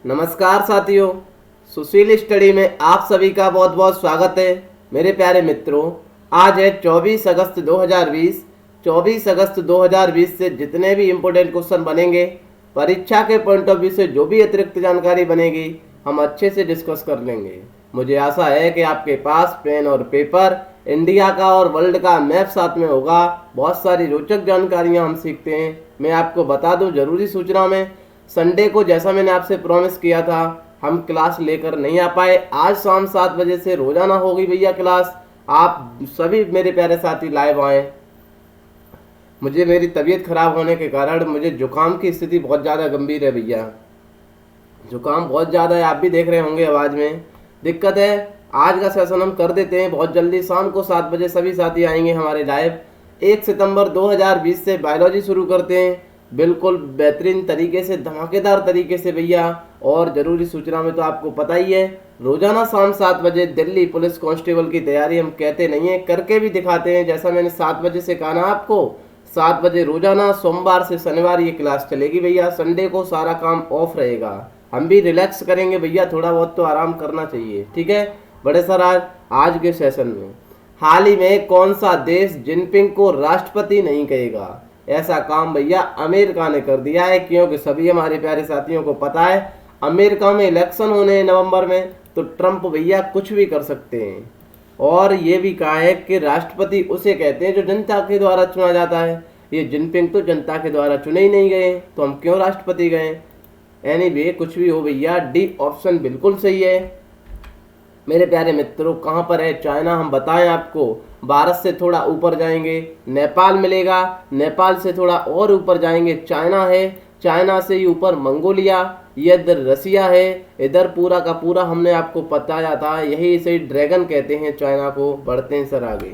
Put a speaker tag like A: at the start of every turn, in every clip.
A: नमस्कार साथियों, सुशील स्टडी में आप सभी का बहुत बहुत स्वागत है। मेरे प्यारे मित्रों, आज है 24 अगस्त 2020। 24 अगस्त 2020 से जितने भी इम्पोर्टेंट क्वेश्चन बनेंगे, परीक्षा के पॉइंट ऑफ व्यू से जो भी अतिरिक्त जानकारी बनेगी, हम अच्छे से डिस्कस कर लेंगे। मुझे आशा है कि आपके पास पेन और पेपर, इंडिया का और वर्ल्ड का मैप साथ में होगा। बहुत सारी रोचक जानकारियां हम सीखते हैं। मैं आपको बता दूं, जरूरी सूचना में संडे को जैसा मैंने आपसे प्रॉमिस किया था, हम क्लास लेकर नहीं आ पाए। आज शाम 7 बजे से रोजाना होगी भैया क्लास। आप सभी मेरे प्यारे साथी लाइव आए। मुझे मेरी तबीयत खराब होने के कारण मुझे जुकाम की स्थिति बहुत ज़्यादा गंभीर है भैया। जुकाम बहुत ज़्यादा है, आप भी देख रहे होंगे आवाज़ में दिक्कत है। आज का सेशन हम कर देते हैं बहुत जल्दी। शाम को 7 बजे सभी साथी आएंगे हमारे लाइव। 1 सितंबर 2020 से बायोलॉजी शुरू करते हैं, बिल्कुल बेहतरीन तरीके से, धमाकेदार तरीके से भैया। और ज़रूरी सूचना में तो आपको पता ही है, रोजाना शाम 7 बजे दिल्ली पुलिस कांस्टेबल की तैयारी हम कहते नहीं है, करके भी दिखाते हैं। जैसा मैंने 7 बजे से कहा ना आपको, 7 बजे रोजाना सोमवार से शनिवार ये क्लास चलेगी भैया। संडे को सारा काम ऑफ रहेगा, हम भी रिलैक्स करेंगे भैया। थोड़ा बहुत तो आराम करना चाहिए, ठीक है बड़े सर। आज के सेशन में हाल ही में कौन सा देश जिनपिंग को राष्ट्रपति नहीं कहेगा? ऐसा काम भैया अमेरिका ने कर दिया है, क्योंकि सभी हमारे प्यारे साथियों को पता है अमेरिका में इलेक्शन होने हैं नवंबर में, तो ट्रंप भैया कुछ भी कर सकते हैं। और ये भी कहा है कि राष्ट्रपति उसे कहते हैं जो जनता के द्वारा चुना जाता है। ये जिनपिंग तो जनता के द्वारा चुने ही नहीं गए, तो हम क्यों राष्ट्रपति गए? एनीवे, कुछ भी हो भैया, डी ऑप्शन बिल्कुल सही है। मेरे प्यारे मित्रों, कहाँ पर है चाइना? हम बताएं आपको, भारत से थोड़ा ऊपर जाएंगे नेपाल मिलेगा, नेपाल से थोड़ा और ऊपर जाएंगे चाइना है, चाइना से ही ऊपर मंगोलिया, ये इधर रसिया है, इधर पूरा का पूरा हमने आपको बताया था, यही इसे ड्रैगन कहते हैं चाइना को। बढ़ते हैं सर आगे।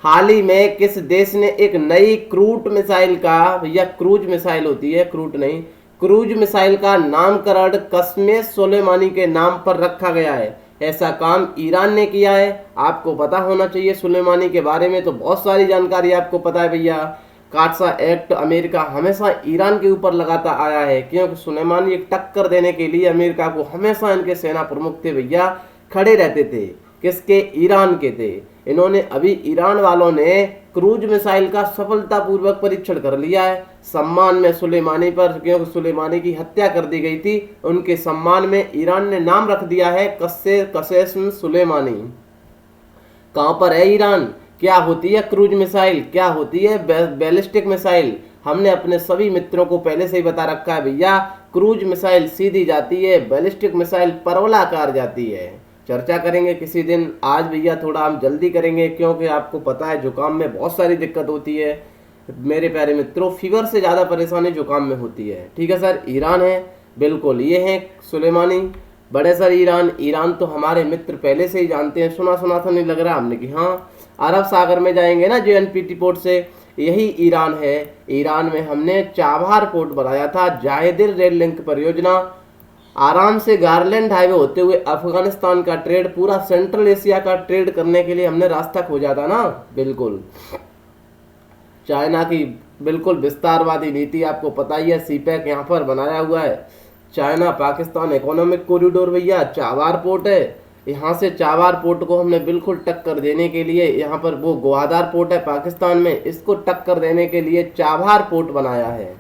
A: हाल ही में किस देश ने एक नई क्रूज मिसाइल का, भैया क्रूज मिसाइल होती है, क्रूज नहीं, क्रूज मिसाइल का नामकरण कस्मे सोलेमानी के नाम पर रखा गया है? ऐसा काम ईरान ने किया है। आपको पता होना चाहिए सुलेमानी के बारे में, तो बहुत सारी जानकारी आपको पता है भैया। काटसा एक्ट अमेरिका हमेशा ईरान के ऊपर लगाता आया है, क्योंकि सुलेमानी एक टक्कर देने के लिए अमेरिका को हमेशा इनके सेना प्रमुख थे भैया, खड़े रहते थे। किसके? ईरान के थे। इन्होंने अभी ईरान वालों ने क्रूज मिसाइल का सफलतापूर्वक परीक्षण कर लिया है, सम्मान में सुलेमानी पर, क्योंकि सुलेमानी की हत्या कर दी गई थी। उनके सम्मान में ईरान ने नाम रख दिया है कसेम सुलेमानी। कहां पर है ईरान? क्या होती है क्रूज मिसाइल, क्या होती है बैलिस्टिक मिसाइल? हमने अपने सभी मित्रों को पहले से ही बता रखा है भैया, क्रूज मिसाइल सीधी जाती है, बैलिस्टिक मिसाइल परवलाकार जाती है। चर्चा करेंगे किसी दिन। आज भैया थोड़ा हम जल्दी करेंगे, क्योंकि आपको पता है जुकाम में बहुत सारी दिक्कत होती है मेरे प्यारे मित्रों। फीवर से ज़्यादा परेशानी जुकाम में होती है, ठीक है सर। ईरान है, बिल्कुल ये है सुलेमानी। बड़े सर ईरान तो हमारे मित्र पहले से ही जानते हैं, सुना सुना तो नहीं लग रहा हमने कि हाँ, अरब सागर में जाएंगे ना JNPT पोर्ट से, यही ईरान है। ईरान में हमने चाबहार पोर्ट बनाया था, जायदिर रेल लिंक परियोजना। आराम से गारलैंड हाईवे होते हुए अफगानिस्तान का ट्रेड, पूरा सेंट्रल एशिया का ट्रेड करने के लिए हमने रास्ता खोजा था ना। बिल्कुल चाइना की बिल्कुल विस्तारवादी नीति आपको पता ही है, सीपैक यहाँ पर बनाया हुआ है। चाइना पाकिस्तान इकोनॉमिक कॉरिडोर भैया चाबहार पोर्ट है। यहाँ से चाबहार पोर्ट को हमने बिल्कुल टक्कर देने के लिए, यहाँ पर वो ग्वादार पोर्ट है पाकिस्तान में, इसको टक्कर देने के लिए चाबहार पोर्ट बनाया है।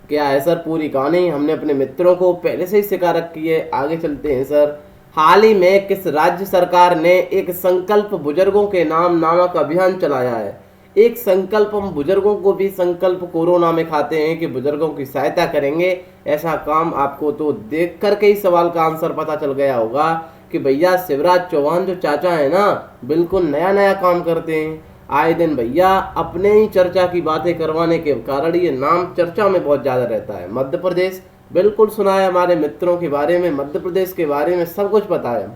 A: क्या है सर पूरी कहानी? हमने अपने मित्रों को पहले से ही सिखा रखी है। आगे चलते हैं सर। हाल ही में किस राज्य सरकार ने एक संकल्प बुजुर्गों के नाम नामक अभियान चलाया है? एक संकल्प, हम बुजुर्गों को भी संकल्प कोरोना में खाते हैं कि बुजुर्गों की सहायता करेंगे। ऐसा काम आपको तो देख करके ही सवाल का आंसर पता चल गया होगा कि भैया शिवराज चौहान जो चाचा है ना, बिल्कुल नया नया काम करते हैं। आए दिन भैया अपने ही चर्चा की बातें करवाने के कारण ये नाम चर्चा में बहुत ज़्यादा रहता है। मध्य प्रदेश, बिल्कुल सुना है हमारे मित्रों के बारे में, मध्य प्रदेश के बारे में सब कुछ पता है।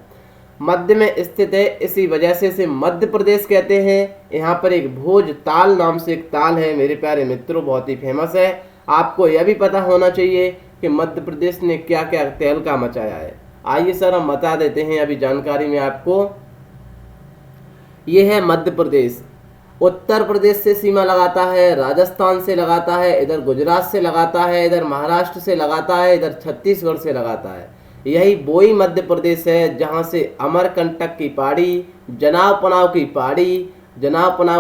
A: मध्य में स्थित है, इसी वजह से इसे मध्य प्रदेश कहते हैं। यहाँ पर एक भोज ताल नाम से एक ताल है मेरे प्यारे मित्रों, बहुत ही फेमस है। आपको यह भी पता होना चाहिए कि मध्य प्रदेश ने क्या क्या तहलका मचाया है। आइए सर हम बता देते हैं अभी जानकारी में आपको। ये है मध्य प्रदेश। उत्तर प्रदेश से सीमा लगाता है, राजस्थान से लगाता है, इधर गुजरात से लगाता है, इधर महाराष्ट्र से लगाता है, इधर छत्तीसगढ़ से लगाता है। यही वही मध्य प्रदेश है जहाँ से अमरकंटक की पहाड़ी, जनाब पनाव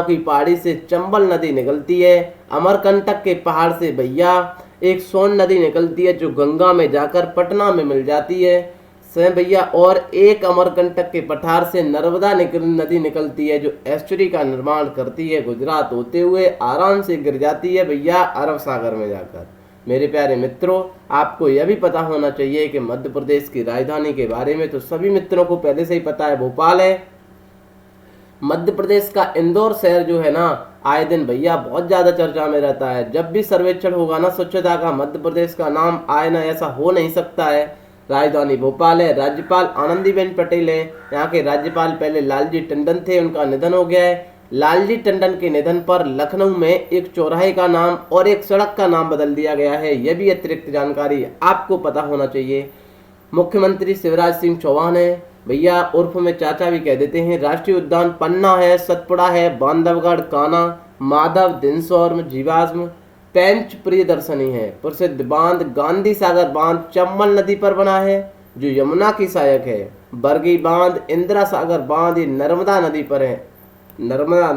A: की पहाड़ी से चंबल नदी निकलती है। अमरकंटक के पहाड़ से भैया एक सोन नदी निकलती है जो गंगा में जाकर पटना में मिल जाती है सर भैया, और एक अमरकंटक के पठार से नर्मदा नदी निकलती है जो एस्चुरी का निर्माण करती है, गुजरात होते हुए आराम से गिर जाती है भैया अरब सागर में जाकर। मेरे प्यारे मित्रों, आपको यह भी पता होना चाहिए कि मध्य प्रदेश की राजधानी के बारे में तो सभी मित्रों को पहले से ही पता है, भोपाल है। मध्य प्रदेश का इंदौर शहर जो है ना, आए दिन भैया बहुत ज़्यादा चर्चा में रहता है। जब भी सर्वेक्षण होगा ना स्वच्छता का, मध्य प्रदेश का नाम आए ना, ऐसा हो नहीं सकता है। राजधानी भोपाल है, राज्यपाल आनंदीबेन पटेल है। यहाँ के राज्यपाल पहले लालजी टंडन थे, उनका निधन हो गया है। लालजी टंडन के निधन पर लखनऊ में एक चौराहे का नाम और एक सड़क का नाम बदल दिया गया है। यह भी अतिरिक्त जानकारी आपको पता होना चाहिए। मुख्यमंत्री शिवराज सिंह चौहान है भैया, उर्फ में चाचा भी कह देते हैं। राष्ट्रीय उद्यान पन्ना है, सतपुड़ा है, बांधवगढ़, कान्हा, माधव, दिनसौर, जीवाश्म, पेंच प्रियदर्शनी है। प्रसिद्ध बांध गांधी सागर बांध चंबल नदी पर बना है जो यमुना की सहायक है। बरगी बांध, इंदिरा सागर बांध ये नर्मदा नदी पर है। नर्मदा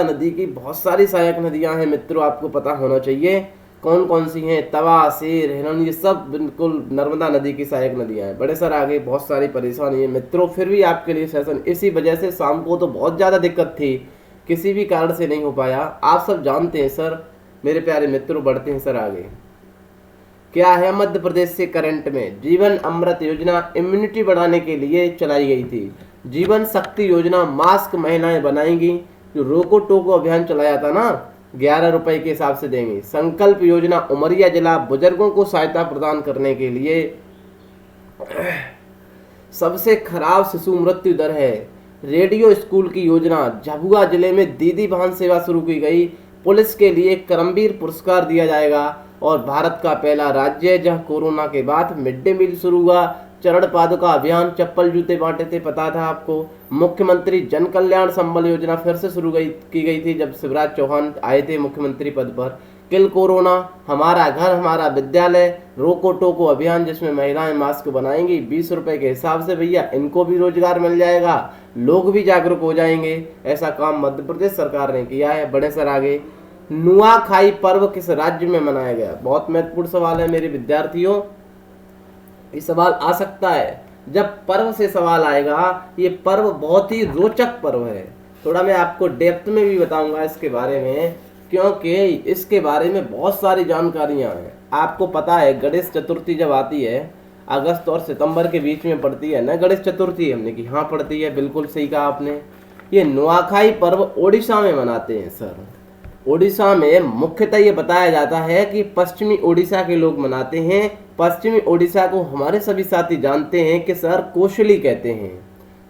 A: नदी की बहुत सारी सहायक नदियां हैं मित्रों, आपको पता होना चाहिए कौन कौन सी हैं। तवा, शेर, हिरण, ये सब बिल्कुल नर्मदा नदी की सहायक नदियां हैं। बड़े सर आगे बहुत सारी परेशानी है मित्रों, फिर भी आपके लिए सेशन इसी वजह से शाम को तो बहुत ज़्यादा दिक्कत थी, किसी भी कारण से नहीं हो पाया। आप सब जानते हैं सर मेरे प्यारे मित्रों, बढ़ते हैं सर आगे। क्या है मध्य प्रदेश से करंट में? जीवन अमृत योजना इम्यूनिटी बढ़ाने के लिए चलाई गई थी। जीवन शक्ति योजना मास्क महिलाएं बनाएंगी। जो रोको टोको अभियान चलाया था ना, 11 रुपए के हिसाब से देंगे। संकल्प योजना उमरिया जिला बुजुर्गों को सहायता प्रदान करने के लिए। सबसे खराब शिशु मृत्यु दर है। रेडियो स्कूल की योजना, झाबुआ जिले में दीदी वाहन सेवा शुरू की गई। पुलिस के लिए करमवीर पुरस्कार दिया जाएगा। और भारत का पहला राज्य है जहां कोरोना के बाद मिड डे मील शुरू हुआ। चरण पादुका अभियान, चप्पल जूते बांटे थे, पता था आपको। मुख्यमंत्री जन कल्याण संबल योजना फिर से शुरू की गई थी जब शिवराज चौहान आए थे मुख्यमंत्री पद पर। किल कोरोना, हमारा घर हमारा विद्यालय, रोको टोको अभियान जिसमें महिलाएं मास्क बनाएंगी 20 रुपए के हिसाब से भैया, इनको भी रोजगार मिल जाएगा, लोग भी जागरूक हो जाएंगे। ऐसा काम मध्य प्रदेश सरकार ने किया है। बड़े सर आगे, नुआखाई पर्व किस राज्य में मनाया गया? बहुत महत्वपूर्ण सवाल है मेरे विद्यार्थियों, ये सवाल आ सकता है। जब पर्व से सवाल आएगा, ये पर्व बहुत ही रोचक पर्व है। थोड़ा मैं आपको डेप्थ में भी बताऊंगा इसके बारे में, क्योंकि इसके बारे में बहुत सारी जानकारियां हैं। आपको पता है गणेश चतुर्थी जब आती है, अगस्त और सितंबर के बीच में पड़ती है ना गणेश चतुर्थी, हमने कि हाँ पड़ती है, बिल्कुल सही कहा आपने। ये नुआखाई पर्व ओडिशा में मनाते हैं सर। ओडिशा में मुख्यतः ये बताया जाता है कि पश्चिमी ओडिशा के लोग मनाते हैं। पश्चिमी ओडिशा को हमारे सभी साथी जानते हैं कि सर कोशली कहते हैं।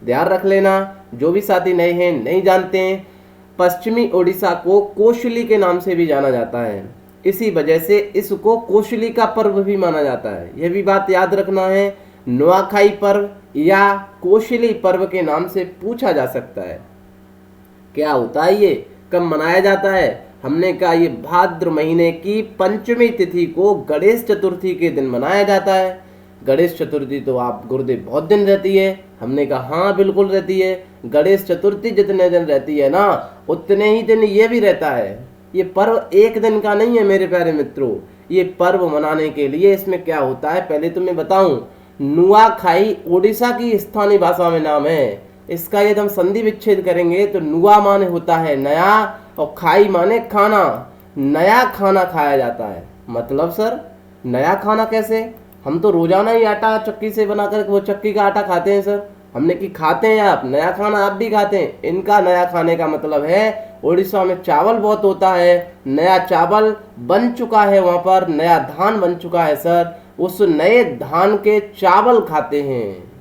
A: ध्यान रख लेना, जो भी साथी नए हैं नहीं जानते हैं, पश्चिमी ओडिशा को कोशली के नाम से भी जाना जाता है। इसी वजह से इसको कोशली का पर्व भी माना जाता है। यह भी बात याद रखना है। नुआखाई पर्व या कोशली पर्व के नाम से पूछा जा सकता है। क्या होता है ये, कब मनाया जाता है? हमने कहा ये भाद्र महीने की पंचमी तिथि को गणेश चतुर्थी के दिन मनाया जाता है। गणेश चतुर्थी तो आप गुरुदेव बहुत दिन रहती है। हमने कहा हाँ बिल्कुल रहती है। गणेश चतुर्थी जितने दिन रहती है ना, उतने ही दिन ये भी रहता है। ये पर्व एक दिन का नहीं है मेरे प्यारे मित्रों। ये पर्व मनाने के लिए इसमें क्या होता है पहले तो मैं बताऊं। नुआखाई ओडिशा की स्थानीय भाषा में नाम है। इसका यदि हम संधि विच्छेद करेंगे तो नुआ माने होता है नया और खाई माने खाना। नया खाना खाया जाता है। मतलब सर नया खाना कैसे? हम तो रोजाना ही आटा चक्की से बनाकर वो चक्की का आटा खाते हैं सर। हमने कि खाते हैं आप, नया खाना आप भी खाते हैं। इनका नया खाने का मतलब है उड़ीसा में चावल बहुत होता है, नया चावल बन चुका है, वहां पर नया धान बन चुका है सर, उस नए धान के चावल खाते हैं।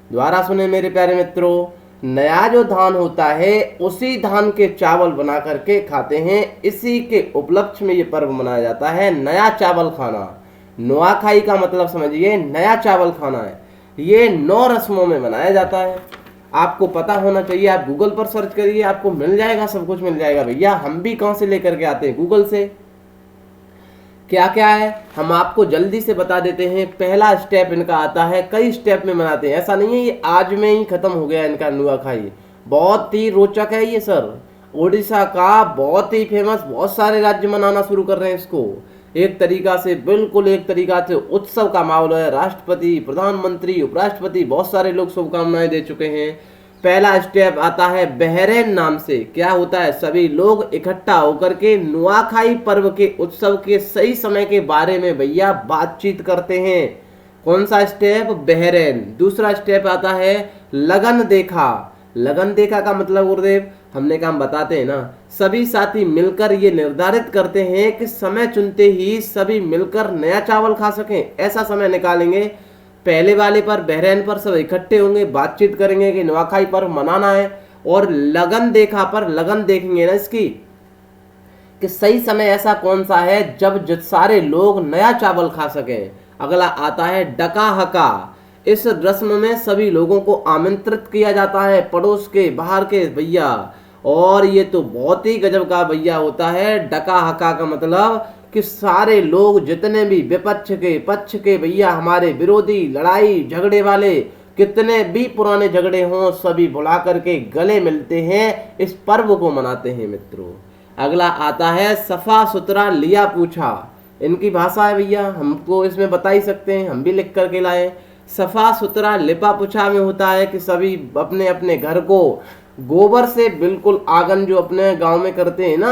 A: दोबारा सुने मेरे प्यारे मित्रों, नया जो धान होता है उसी धान के चावल बना करके खाते हैं। इसी के उपलक्ष्य में ये पर्व मनाया जाता है, नया चावल खाना। नुआखाई का मतलब समझिए नया चावल खाना है। ये 9 रस्मों में मनाया जाता है। आपको पता होना चाहिए। आप गूगल पर सर्च करिए, आपको मिल जाएगा, सब कुछ मिल जाएगा भैया। हम भी कहाँ से लेकर के आते हैं, गूगल से। क्या क्या है हम आपको जल्दी से बता देते हैं। पहला स्टेप इनका आता है, कई स्टेप में मनाते हैं, ऐसा नहीं है ये आज में ही खत्म हो गया इनका नुआखाई। बहुत ही रोचक है ये सर। उड़ीसा का बहुत ही फेमस, बहुत सारे राज्य मनाना शुरू कर रहे हैं इसको। एक तरीका से, बिल्कुल एक तरीका से उत्सव का माहौल है। राष्ट्रपति, प्रधानमंत्री, उपराष्ट्रपति, बहुत सारे लोग शुभकामनाएं दे चुके हैं। पहला स्टेप आता है बहरैन नाम से। क्या होता है, सभी लोग इकट्ठा होकर के नुआखाई पर्व के उत्सव के सही समय के बारे में भैया बातचीत करते हैं। कौन सा स्टेप, बहरैन। दूसरा स्टेप आता है लगन देखा। लगन देखा का मतलब गुरुदेव, हमने काम बताते हैं ना, सभी साथी मिलकर ये निर्धारित करते हैं कि समय चुनते ही सभी मिलकर नया चावल खा सकें। ऐसा समय निकालेंगे। पहले वाले पर, बहरैन पर सब इकट्ठे होंगे, बातचीत करेंगे कि नुआखाई पर्व मनाना है। और लगन देखा पर लगन देखेंगे ना इसकी, कि सही समय ऐसा कौन सा है जब सारे लोग नया चावल खा सकें। अगला आता है डका हका। इस रस्म में सभी लोगों को आमंत्रित किया जाता है, पड़ोस के, बाहर के भैया। और ये तो बहुत ही गजब का भैया होता है। डका हका का मतलब कि सारे लोग, जितने भी विपक्ष के, पक्ष के भैया, हमारे विरोधी, लड़ाई झगड़े वाले, कितने भी पुराने झगड़े हों, सभी बुला करके गले मिलते हैं, इस पर्व को मनाते हैं मित्रों। अगला आता है सफा सुथरा लिया पूछा। इनकी भाषा है भैया, हमको इसमें बता ही सकते हैं, हम भी लिख करके लाए। सफा सुथरा लिपा पुछा में होता है कि सभी अपने अपने घर को गोबर से, बिल्कुल आंगन जो अपने गांव में करते हैं ना,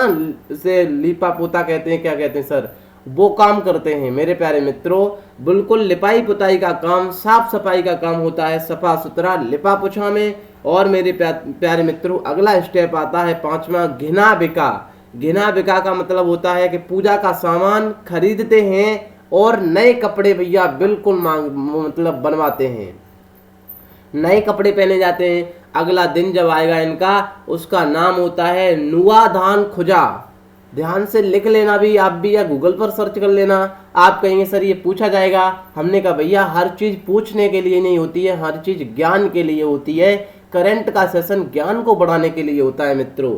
A: इसे लिपा पोता कहते हैं, क्या कहते हैं सर, वो काम करते हैं मेरे प्यारे मित्रों। बिल्कुल लिपाई पुताई का काम, साफ सफाई का काम होता है सफा सुथरा लिपा पुछा में। और मेरे प्यारे मित्रों, अगला स्टेप आता है पांचवा, घिना बिका। घिना बिका का मतलब होता है कि पूजा का सामान खरीदते हैं और नए कपड़े भैया बिल्कुल मतलब बनवाते हैं, नए कपड़े पहने जाते हैं। अगला दिन जब आएगा इनका, उसका नाम होता है नुआ धान खुजा। ध्यान से लिख लेना भी आप भी, या गूगल पर सर्च कर लेना। आप कहेंगे सर ये पूछा जाएगा, हमने कहा भैया हर चीज पूछने के लिए नहीं होती है, हर चीज ज्ञान के लिए होती है। करंट का सेशन ज्ञान को बढ़ाने के लिए होता है मित्रों।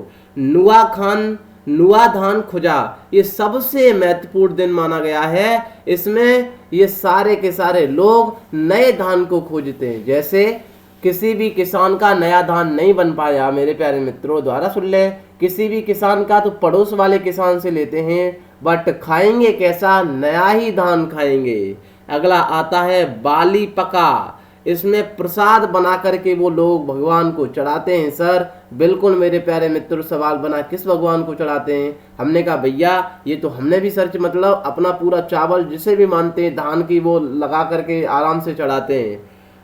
A: नुआ धान खुजा, ये सबसे महत्वपूर्ण दिन माना गया है। इसमें ये सारे के सारे लोग नए धान को खोजते हैं। जैसे किसी भी किसान का नया धान नहीं बन पाया, मेरे प्यारे मित्रों द्वारा सुन ले, किसी भी किसान का तो पड़ोस वाले किसान से लेते हैं, बट खाएंगे कैसा, नया ही धान खाएंगे। अगला आता है बाली पका। इसमें प्रसाद बना करके वो लोग भगवान को चढ़ाते हैं। सर बिल्कुल मेरे प्यारे मित्र, सवाल बना किस भगवान को चढ़ाते हैं। हमने कहा भैया ये तो हमने भी सर्च, मतलब अपना पूरा चावल जिसे भी मानते हैं धान की, वो लगा करके आराम से चढ़ाते हैं।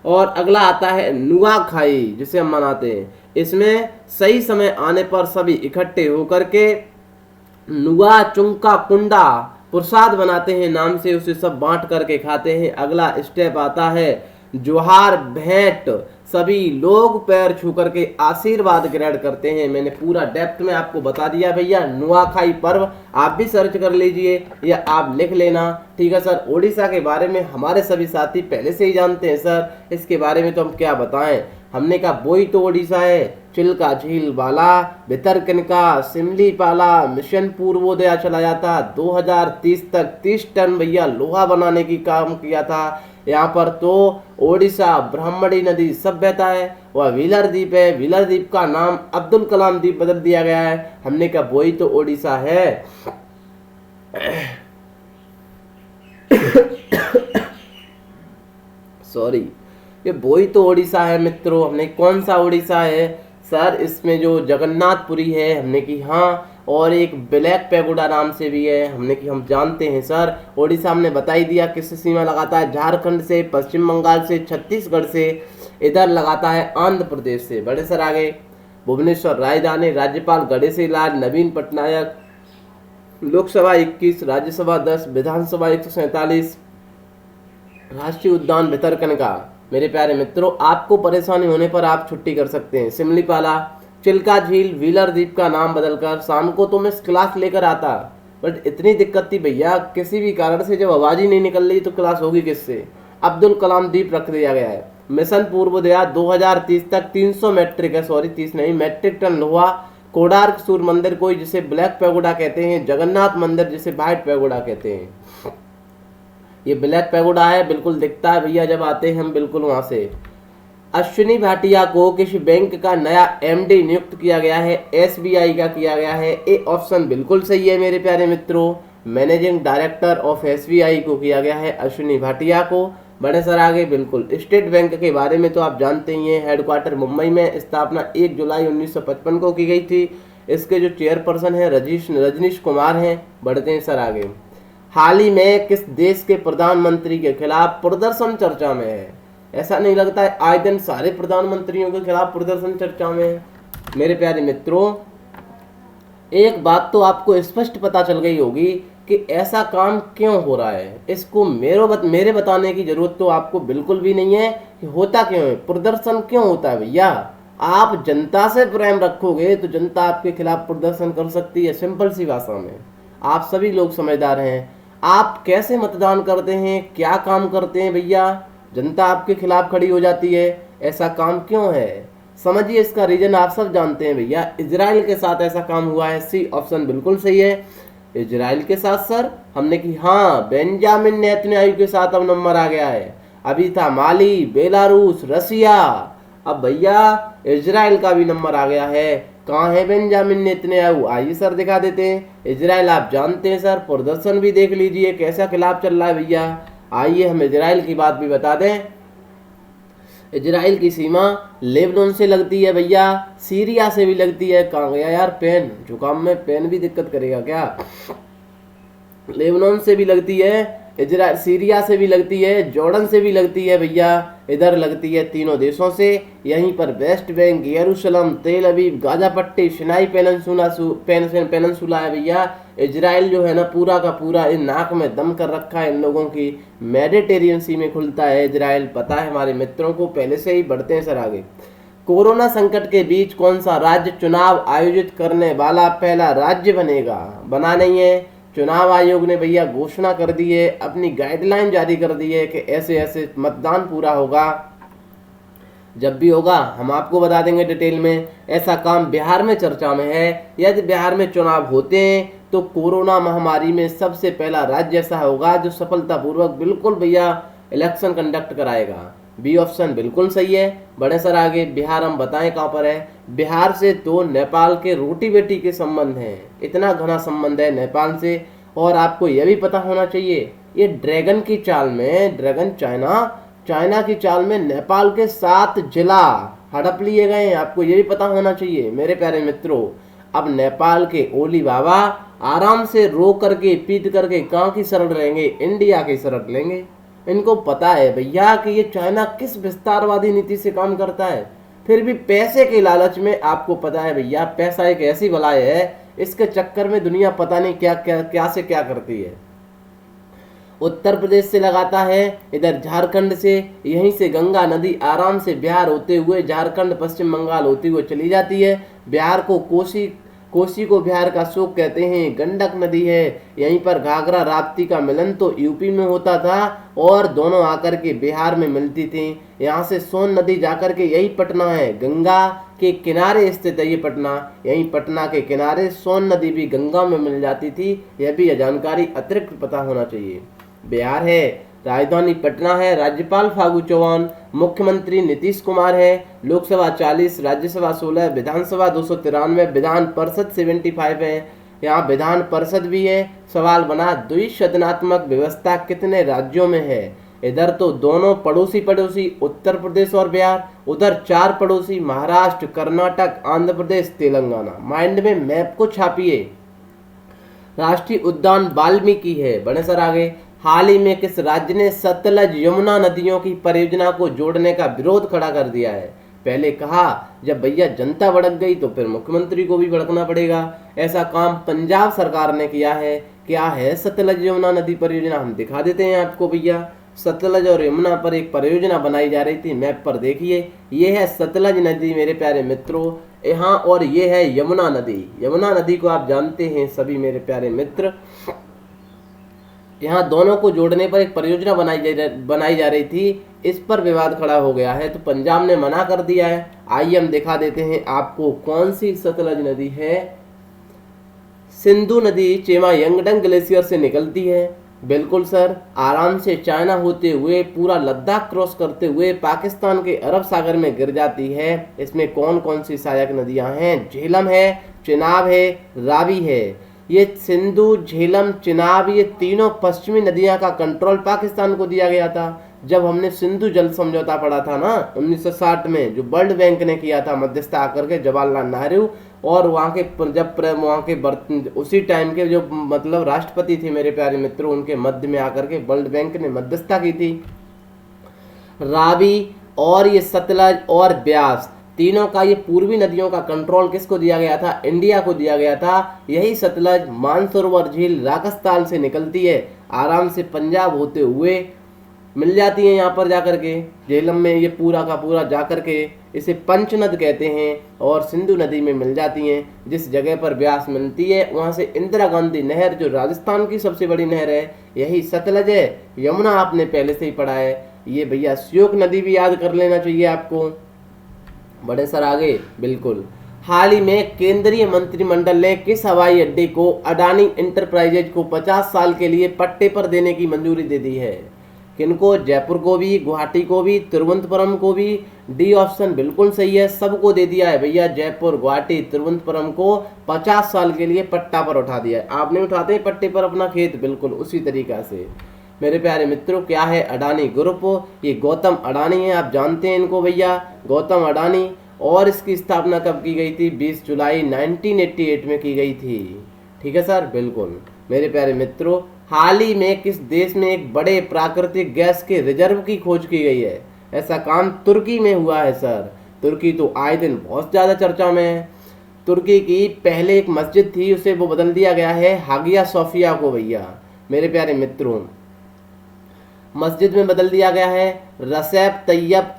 A: और अगला आता है नुआखाई, जिसे हम मनाते हैं। इसमें सही समय आने पर सभी इकट्ठे होकर के नुआ चुंका कुंडा प्रसाद बनाते हैं नाम से, उसे सब बांट करके खाते हैं। अगला स्टेप आता है जोहार भेंट। सभी लोग पैर छू करके आशीर्वाद ग्रहण करते हैं। मैंने पूरा डेप्थ में आपको बता दिया भैया। नुआखाई पर्व आप भी सर्च कर लीजिए या आप लिख लेना, ठीक है सर। उड़ीसा के बारे में हमारे सभी साथी पहले से ही जानते हैं सर, इसके बारे में तो हम क्या बताएं। हमने कहा वही तो उड़ीसा है, चिल्का झील वाला, भितरकनिका, सिमलीपाला, मिशन पूर्वोदय चला जाता। 2030 तक 30 टन भैया लोहा बनाने की काम किया था। यहाँ पर तो ओडिशा ब्राह्मणी नदी सभ्यता है, वह व्हीलर द्वीप है। व्हीलर द्वीप का नाम अब्दुल कलाम द्वीप बदल दिया गया है। हमने कहा वही तो ओडिशा है। सॉरी, ये वही तो ओडिशा है मित्रों। हमने कौन सा ओडिशा है सर, इसमें जो जगन्नाथपुरी है, हमने की हाँ, और एक ब्लैक पैगोडा नाम से भी है, हमने कि हम जानते हैं सर। ओडिशा हमने बता ही दिया किससे सीमा लगाता है, झारखंड से, पश्चिम बंगाल से, छत्तीसगढ़ से, इधर लगाता है आंध्र प्रदेश से। बड़े सर आगे भुवनेश्वर राजधानी, राज्यपाल गणेशी लाल, नवीन पटनायक, लोकसभा 21, राज्यसभा 10, विधानसभा 147, राष्ट्रीय उद्यान भितरकनिका। मेरे प्यारे मित्रों, आपको परेशानी होने पर आप छुट्टी कर सकते हैं। सिमलीपाला, चिल्का झील, व्हीलर द्वीप का नाम बदलकर। शाम को तो मैं क्लास लेकर आता, बट इतनी दिक्कत थी भैया, किसी भी कारण से जब आवाज ही नहीं निकल रही तो क्लास होगी किससे। अब्दुल कलाम द्वीप रख दिया गया है। मिशन पूर्वोदया 2030 तक 300 मेट्रिक है, सॉरी 30 नहीं, मेट्रिक टन लोहा। कोणार्क सूर्य मंदिर कोई जिसे ब्लैक पैगोडा कहते हैं, जगन्नाथ मंदिर जिसे व्हाइट पैगोडा कहते हैं। ये ब्लैक पैगोडा है, बिल्कुल दिखता है भैया जब आते हैं हम बिल्कुल वहां से। अश्विनी भाटिया को किस बैंक का नया एमडी नियुक्त किया गया है? एसबीआई का किया गया है। ए ऑप्शन बिल्कुल सही है मेरे प्यारे मित्रों, मैनेजिंग डायरेक्टर ऑफ एसबीआई को किया गया है अश्विनी भाटिया को। बड़े सर आगे बिल्कुल स्टेट बैंक के बारे में तो आप जानते ही हैं, हेडक्वार्टर मुंबई में, स्थापना 1 जुलाई 1955 को की गई थी। इसके जो चेयरपर्सन है रजनीश कुमार हैं। बढ़ते हैं सर आगे। हाल ही में किस देश के प्रधानमंत्री के खिलाफ प्रदर्शन चर्चा में है? ऐसा नहीं लगता है आए दिन सारे प्रधानमंत्रियों के खिलाफ प्रदर्शन चर्चा में है? मेरे प्यारे मित्रों, एक बात तो आपको स्पष्ट पता चल गई होगी कि ऐसा काम क्यों हो रहा है। इसको मेरे बताने की जरूरत तो आपको बिल्कुल भी नहीं है कि होता क्यों है, प्रदर्शन क्यों होता है। भैया आप जनता से प्रेम रखोगे तो जनता आपके खिलाफ प्रदर्शन कर सकती है। सिंपल सी भाषा में आप सभी लोग समझदार हैं। आप कैसे मतदान करते हैं, क्या काम करते हैं भैया, जनता आपके खिलाफ खड़ी हो जाती है। ऐसा काम क्यों है समझिए, इसका रीजन आप सब जानते हैं भैया। इजराइल के साथ ऐसा काम हुआ है। सी ऑप्शन बिल्कुल सही है, इजराइल के साथ सर हमने की, हाँ बेंजामिन नेतन्याहू के साथ अब नंबर आ गया है। अभी था माली, बेलारूस, रसिया, अब भैया इजराइल का भी नंबर आ गया है। कहाँ है बेंजामिन नेतन्याहू? आइए सर दिखा देते हैं। इजराइल आप जानते हैं सर, प्रदर्शन भी देख लीजिए कैसा खिलाफ चल रहा है भैया। आइए हम इजराइल की बात भी बता दें। इजराइल की सीमा लेबनान से लगती है भैया, सीरिया से भी लगती है। कहाँ गया यार पेन, जुकाम में पेन भी दिक्कत करेगा क्या? लेबनान से भी लगती है, इजराइल सीरिया से भी लगती है, जॉर्डन से भी लगती है भैया, इधर लगती है तीनों देशों से। यहीं पर वेस्ट बैंक, यरूशलेम, तेल अवीव, गाजा पट्टी, सिनाई पेनिनसुला है भैया। इजराइल जो है ना पूरा का पूरा इन नाक में दम कर रखा है इन लोगों की। मेडिटेरियन सी में खुलता है इजराइल, पता है हमारे मित्रों को पहले से ही। बढ़ते हैं सर आगे। कोरोना संकट के बीच कौन सा राज्य चुनाव आयोजित करने वाला पहला राज्य बनेगा? बना नहीं है, चुनाव आयोग ने भैया घोषणा कर दी है, अपनी गाइडलाइन जारी कर दी है कि ऐसे ऐसे मतदान पूरा होगा। जब भी होगा हम आपको बता देंगे डिटेल में। ऐसा काम बिहार में चर्चा में है। यदि बिहार में चुनाव होते हैं तो कोरोना महामारी में सबसे पहला राज्य ऐसा होगा जो सफलतापूर्वक बिल्कुल भैया इलेक्शन कंडक्ट कराएगा। बी ऑप्शन बिल्कुल सही है। बड़े सर आगे बिहार हम बताएं कहाँ पर है। बिहार से तो नेपाल के रोटी बेटी के संबंध हैं, इतना घना संबंध है नेपाल से। और आपको यह भी पता होना चाहिए ये ड्रैगन की चाल में, ड्रैगन चाइना की चाल में नेपाल के 7 जिला हड़प लिए गए हैं। आपको ये भी पता होना चाहिए मेरे प्यारे मित्रों। अब नेपाल के ओली बाबा आराम से रो करके पीट करके कहाँ की शरण लेंगे? इंडिया की शरण लेंगे। इनको पता है भैया कि ये चाइना किस विस्तारवादी नीति से काम करता है, फिर भी पैसे के लालच में, आपको पता है भैया पैसा एक ऐसी बलाई है, इसके चक्कर में दुनिया पता नहीं क्या से क्या करती है। उत्तर प्रदेश से लगाता है, इधर झारखंड से, यहीं से गंगा नदी आराम से बिहार होते हुए झारखंड पश्चिम बंगाल होते हुए चली जाती है। बिहार को कोसी को बिहार का शोक कहते हैं। गंडक नदी है, यहीं पर घाघरा राप्ती का मिलन तो यूपी में होता था और दोनों आकर के बिहार में मिलती थी। यहाँ से सोन नदी जाकर के यही पटना है, गंगा के किनारे स्थित है ये पटना। यहीं पटना के किनारे सोन नदी भी गंगा में मिल जाती थी। यह भी जानकारी अतिरिक्त पता होना चाहिए। बिहार है, राजधानी पटना है, राज्यपाल फागू चौहान, मुख्यमंत्री नीतीश कुमार है, लोकसभा 40, राज्यसभा 16, विधानसभा 293, विधान परिषद 75 है। यहाँ विधान परिषद भी है। सवाल बना द्विसदनात्मक व्यवस्था कितने राज्यों में है? इधर तो दोनों पड़ोसी उत्तर प्रदेश और बिहार, उधर 4 पड़ोसी महाराष्ट्र, कर्नाटक, आंध्र प्रदेश, तेलंगाना। माइंड में मैप को छापिए। राष्ट्रीय उद्यान वाल्मीकि है। बड़े सर आगे। हाल ही में किस राज्य ने सतलज यमुना नदियों की परियोजना को जोड़ने का विरोध खड़ा कर दिया है? पहले कहा जब भैया जनता भड़क गई तो फिर मुख्यमंत्री को भी भड़कना पड़ेगा। ऐसा काम पंजाब सरकार ने किया है। क्या है सतलज यमुना नदी परियोजना? हम दिखा देते हैं आपको भैया। सतलज और यमुना पर एक परियोजना बनाई जा रही थी, मैप पर देखिए। ये है सतलज नदी मेरे प्यारे मित्रों यहाँ, और ये है यमुना नदी। यमुना नदी को आप जानते हैं सभी मेरे प्यारे मित्र। यहाँ दोनों को जोड़ने पर एक परियोजना बनाई जा रही थी। इस पर विवाद खड़ा हो गया है, तो पंजाब ने मना कर दिया है। आइए हम दिखा देते हैं आपको कौन सी सतलज नदी है। सिंधु नदी चेमा यंगडंग ग्लेशियर से निकलती है। बिल्कुल सर, आराम से चाइना होते हुए पूरा लद्दाख क्रॉस करते हुए पाकिस्तान के अरब सागर में गिर जाती है। इसमें कौन कौन सी सहायक नदियां हैं? झेलम है, चिनाब है, रावी है। ये सिंधु, झेलम, चिनाब, ये तीनों पश्चिमी नदियां का कंट्रोल पाकिस्तान को दिया गया था। जब हमने सिंधु जल समझौता पढ़ा था ना 1960 में, जो वर्ल्ड बैंक ने किया था मध्यस्थता आकर के, जवाहरलाल नेहरू, और वहाँ के जब वहाँ के उसी टाइम के जो मतलब राष्ट्रपति थे मेरे प्यारे मित्रों, उनके मध्य में आकर के वर्ल्ड बैंक ने मध्यस्थता की थी। रावी और ये सतलज और ब्यास, तीनों का, ये पूर्वी नदियों का कंट्रोल किसको दिया गया था? इंडिया को दिया गया था। यही सतलज मानसरोवर झील राजस्थान से निकलती है, आराम से पंजाब होते हुए मिल जाती है यहाँ पर जाकर के। झेलम में ये पूरा का पूरा जाकर के इसे पंचनद कहते हैं, और सिंधु नदी में मिल जाती हैं। जिस जगह पर ब्यास मिलती है वहाँ से इंदिरा गांधी नहर, जो राजस्थान की सबसे बड़ी नहर है, यही सतलज है। यमुना आपने पहले से ही पढ़ा है। ये भैया श्योक नदी भी याद कर लेना चाहिए आपको। बड़े सर आगे, बिल्कुल। हाल ही में केंद्रीय मंत्रिमंडल ने किस हवाई अड्डे को अडानी इंटरप्राइजेज को 50 साल के लिए पट्टे पर देने की मंजूरी दे दी है? किनको? जयपुर को भी, गुवाहाटी को भी, तिरुवनंतपुरम को भी। डी ऑप्शन बिल्कुल सही है, सबको दे दिया है भैया। जयपुर, गुवाहाटी, तिरुवनंतपुरम को 50 साल के लिए पट्टा पर उठा दिया है। आप नहीं उठाते पट्टे पर अपना खेत? बिल्कुल उसी तरीका से मेरे प्यारे मित्रों। क्या है? अडानी ग्रुप। ये गौतम अडानी है, आप जानते हैं इनको भैया, गौतम अडानी। और इसकी स्थापना कब की गई थी? 20 जुलाई 1988 में की गई थी। ठीक है सर, बिल्कुल। मेरे प्यारे मित्रों, हाल ही में किस देश में एक बड़े प्राकृतिक गैस के रिजर्व की खोज की गई है? ऐसा काम तुर्की में हुआ है सर। तुर्की तो आए दिन बहुत ज़्यादा चर्चा में है। तुर्की की पहले एक मस्जिद थी, उसे वो बदल दिया गया है हागिया सोफिया को भैया। मेरे प्यारे मित्रों, मस्जिद में बदल दिया गया है। रसेप तैयब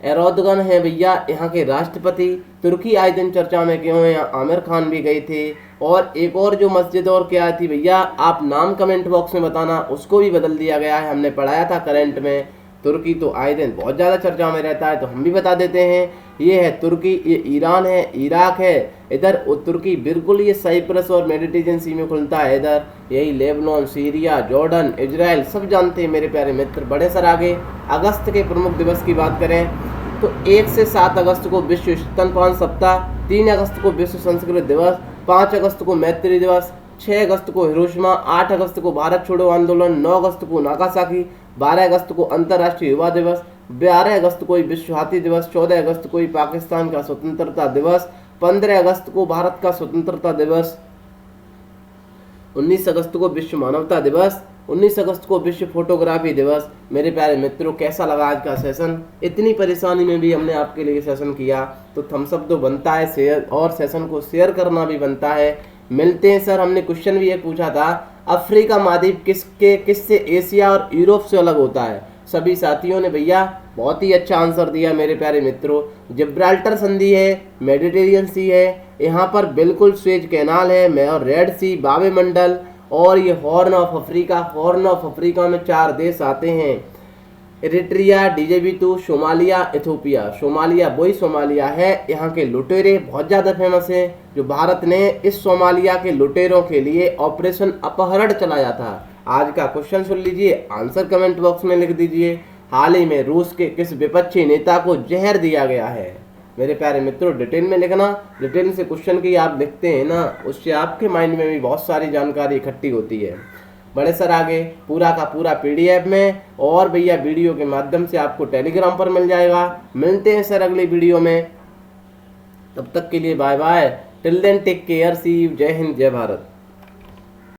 A: एरोदगन है भैया यहाँ के राष्ट्रपति। तुर्की आए दिन चर्चा में क्यों है? यहाँ आमिर खान भी गए थे। और एक और जो मस्जिद और क्या थी भैया, आप नाम कमेंट बॉक्स में बताना, उसको भी बदल दिया गया है। हमने पढ़ाया था करंट में। तुर्की तो आए दिन बहुत ज़्यादा चर्चा में रहता है, तो हम भी बता देते हैं। ये है तुर्की, ये ईरान है, इराक है। इधर तुर्की बिल्कुल ये साइप्रस और मेडिटेरियन सी में खुलता है। इधर यही लेबनान, सीरिया, जॉर्डन, इजराइल सब जानते हैं मेरे प्यारे मित्र। बड़े सर आगे, अगस्त के प्रमुख दिवस की बात करें तो 1 से 7 अगस्त को विश्व स्तनपान सप्ताह, 3 अगस्त को विश्व संस्कृत दिवस, 5 अगस्त को मैत्री दिवस, 6 अगस्त को हिरोशिमा, 8 अगस्त को भारत छोड़ो आंदोलन, 9 अगस्त को नागासाकी, 12 अगस्त को अंतर्राष्ट्रीय युवा दिवस, 12 अगस्त को विश्व हाथी दिवस, 14 अगस्त को पाकिस्तान का स्वतंत्रता दिवस, 15 अगस्त को भारत का स्वतंत्रता दिवस, 19 अगस्त को विश्व मानवता दिवस, 19 अगस्त को विश्व फोटोग्राफी दिवस। मेरे प्यारे मित्रों, कैसा लगा आज का सेशन? इतनी परेशानी में भी हमने आपके लिए सेशन किया, तो थम्स अप तो बनता है, शेयर और सेशन को शेयर करना भी बनता है। मिलते हैं सर। हमने क्वेश्चन भी एक पूछा था, अफ्रीका महाद्वीप किससे एशिया और यूरोप से अलग होता है? सभी साथियों ने भैया बहुत ही अच्छा आंसर दिया मेरे प्यारे मित्रों। जिब्राल्टर संधि है, मेडिटेरियन सी है, यहाँ पर बिल्कुल स्वेज कैनाल है, और रेड सी, बाबे मंडल, और ये horn of Africa. Horn of Africa में 4 देश आते हैं, एरिट्रिया, डिजेबिटू, सोमालिया, इथोपिया। सोमालिया वही सोमालिया है। यहाँ के लुटेरे बहुत ज़्यादा फेमस हैं, जो भारत ने इस सोमालिया के लुटेरों के लिए ऑपरेशन अपहरण चलाया था। आज का क्वेश्चन सुन लीजिए, आंसर कमेंट बॉक्स में लिख दीजिए। हाल ही में रूस के किस विपक्षी नेता को जहर दिया गया है? मेरे प्यारे मित्रों, डिटेल में लिखना। डिटेल से क्वेश्चन की आप लिखते हैं ना, उससे आपके माइंड में भी बहुत सारी जानकारी इकट्ठी होती है। बड़े सर आगे पूरा का पूरा PDF में और भैया वीडियो के माध्यम से आपको टेलीग्राम पर मिल जाएगा। मिलते हैं सर अगली वीडियो में, तब तक के लिए bye bye. Till then take care, see you. जय हिंद, जय भारत।